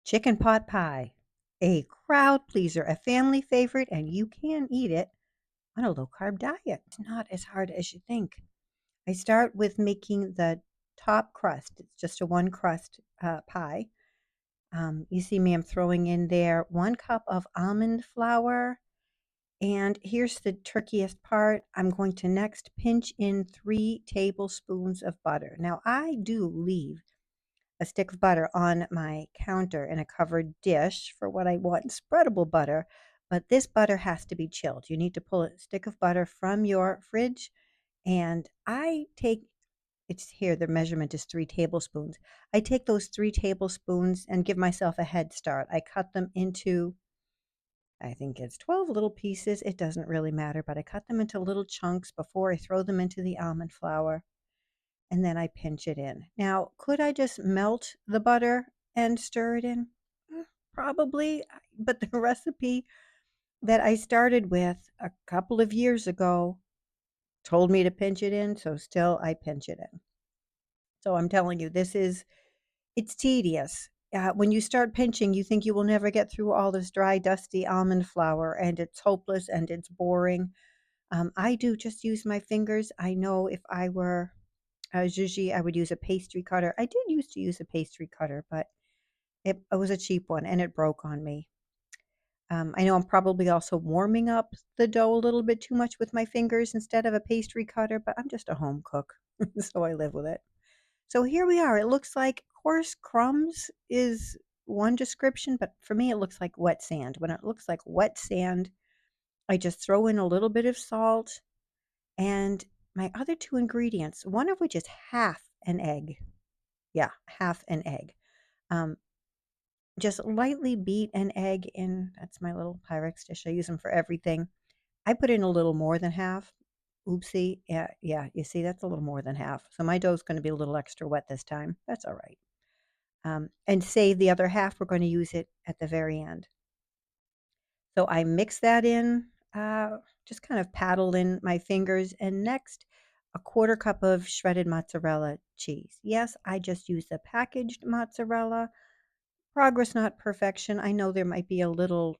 Chicken pot pie, a crowd pleaser, a family favorite, and you can eat it on a low carb diet. It's not as hard as you think. I start with making the top crust. It's just a one crust pie. You see me, I'm throwing in there 1 cup of almond flour. And here's the trickiest part. I'm going to next pinch in 3 tablespoons of butter. Now, I do leave a stick of butter on my counter in a covered dish for what I want spreadable butter, but this butter has to be chilled. You need to pull a stick of butter from your fridge, and I take it's here, the measurement is 3 tablespoons. I take those 3 tablespoons and give myself a head start. I cut them into, I think it's 12 little pieces. It doesn't really matter, but I cut them into little chunks before I throw them into the almond flour and then I pinch it in. Now, could I just melt the butter and stir it in? Probably, but the recipe that I started with a couple of years ago told me to pinch it in, so still I pinch it in. So I'm telling you, it's tedious. When you start pinching, you think you will never get through all this dry, dusty almond flour, and it's hopeless and it's boring. I do just use my fingers. I know if I were Gigi, I would use a pastry cutter. I did used to use a pastry cutter, but it was a cheap one and it broke on me. I know I'm probably also warming up the dough a little bit too much with my fingers instead of a pastry cutter, but I'm just a home cook, so I live with it. So here we are. It looks like coarse crumbs is one description, but for me, it looks like wet sand. When it looks like wet sand, I just throw in a little bit of salt and my other two ingredients, one of which is half an egg. Yeah, half an egg. Um, just lightly beat an egg in. That's my little Pyrex dish. I use them for everything. I put in a little more than half. Oopsie. Yeah, yeah. You see, that's a little more than half. So my dough's going to be a little extra wet this time. That's all right. And save the other half. We're going to use it at the very end. So I mix that in, just kind of paddle in my fingers. And next, a 1/4 cup of shredded mozzarella cheese. Yes, I just use the packaged mozzarella. Progress, not perfection. I know there might be a little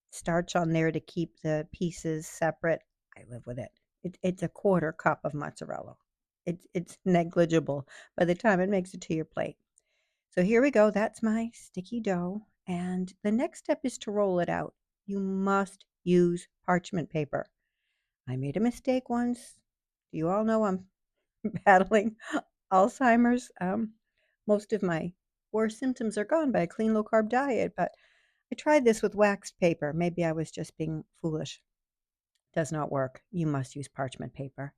starch on there to keep the pieces separate. I live with it. It's a 1/4 cup of mozzarella. It's negligible by the time it makes it to your plate. So here we go. That's my sticky dough. And the next step is to roll it out. You must use parchment paper. I made a mistake once. You all know I'm battling Alzheimer's. Most of my worst symptoms are gone by a clean low carb diet, but I tried this with waxed paper. Maybe I was just being foolish. Does not work. You must use parchment paper.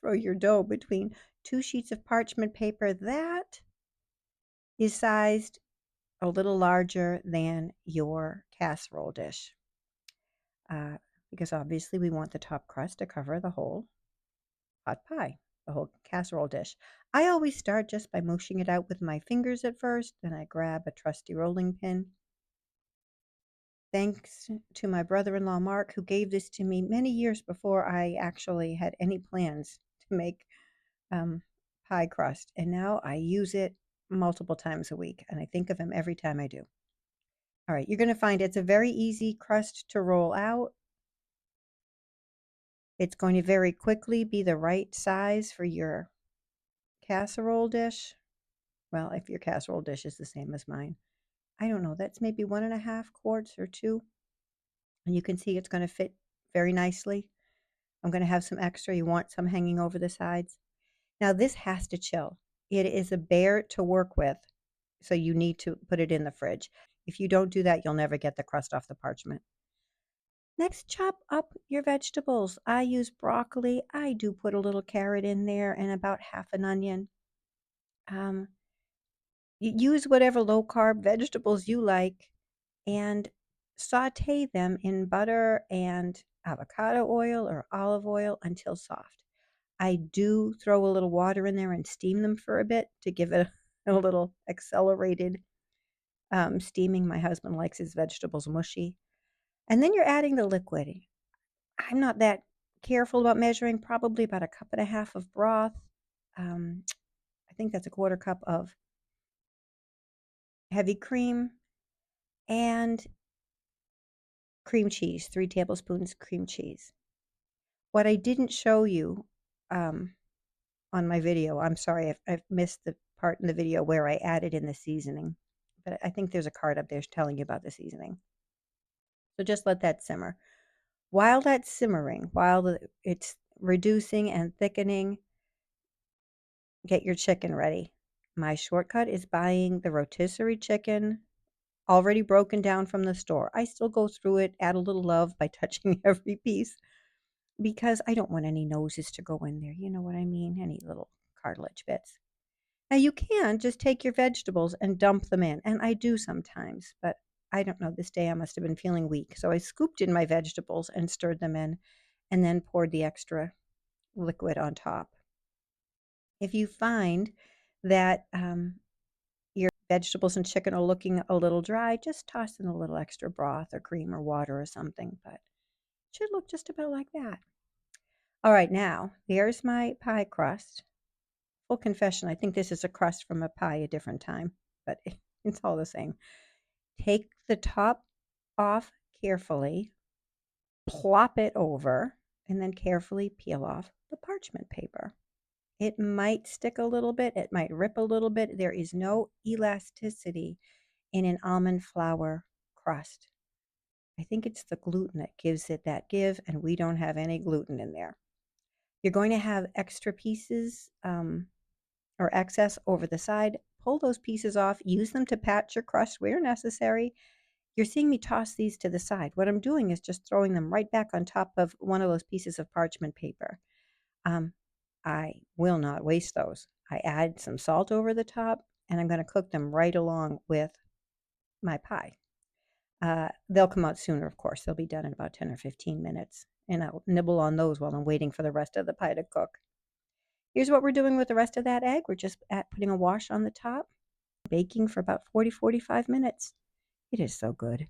Throw your dough between 2 sheets of parchment paper. That is sized a little larger than your casserole dish, uh, because obviously we want the top crust to cover the whole pot pie, the whole casserole dish. I always start just by mushing it out with my fingers at first, then I grab a trusty rolling pin. Thanks to my brother-in-law, Mark, who gave this to me many years before I actually had any plans to make um, pie crust. And now I use it multiple times a week, and I think of him every time I do. All right, you're going to find it's a very easy crust to roll out. It's going to very quickly be the right size for your casserole dish. Well, if your casserole dish is the same as mine, I don't know, that's maybe 1.5 quarts or two. And you can see it's going to fit very nicely. I'm going to have some extra. You want some hanging over the sides. Now, this has to chill. It is a bear to work with, so you need to put it in the fridge. If you don't do that, you'll never get the crust off the parchment. Next, chop up your vegetables. I use broccoli. I do put a little carrot in there and about half an onion. Um, Use whatever low carb vegetables you like and saute them in butter and avocado oil or olive oil until soft. I do throw a little water in there and steam them for a bit to give it a little accelerated steaming. My husband likes his vegetables mushy. And then you're adding the liquid. I'm not that careful about measuring, probably about 1.5 cups of broth. Um, I think that's a 1/4 cup of heavy cream. and cream cheese, 3 tablespoons cream cheese. What I didn't show you um, on my video, I'm sorry, I've missed the part in the video where I added in the seasoning, but I think there's a card up there telling you about the seasoning. So just let that simmer. While that's simmering, it's reducing and thickening, get your chicken ready. My shortcut is buying the rotisserie chicken already broken down from the store. I still go through it, add a little love by touching every piece because I don't want any noses to go in there. You know what I mean? Any little cartilage bits. Now you can just take your vegetables and dump them in, and I do sometimes, but I don't know. This day I must have been feeling weak, so I scooped in my vegetables and stirred them in, and then poured the extra liquid on top. If you find that your vegetables and chicken are looking a little dry, just toss in a little extra broth or cream or water or something, but it should look just about like that. All right, now here's my pie crust. Full confession, I think this is a crust from a pie a different time, but it's all the same. Take the top off carefully, plop it over, and then carefully peel off the parchment paper. It might stick a little bit, it might rip a little bit. There is no elasticity in an almond flour crust. I think it's the gluten that gives it that give, and we don't have any gluten in there. You're going to have extra pieces or excess over the side. Pull those pieces off, use them to patch your crust where necessary. You're seeing me toss these to the side. What I'm doing is just throwing them right back on top of one of those pieces of parchment paper. I will not waste those. I add some salt over the top, and I'm going to cook them right along with my pie. They'll come out sooner, of course. They'll be done in about 10 or 15 minutes, and I'll nibble on those while I'm waiting for the rest of the pie to cook. Here's what we're doing with the rest of that egg. We're just putting a wash on the top, baking for about 40-45 minutes. It is so good.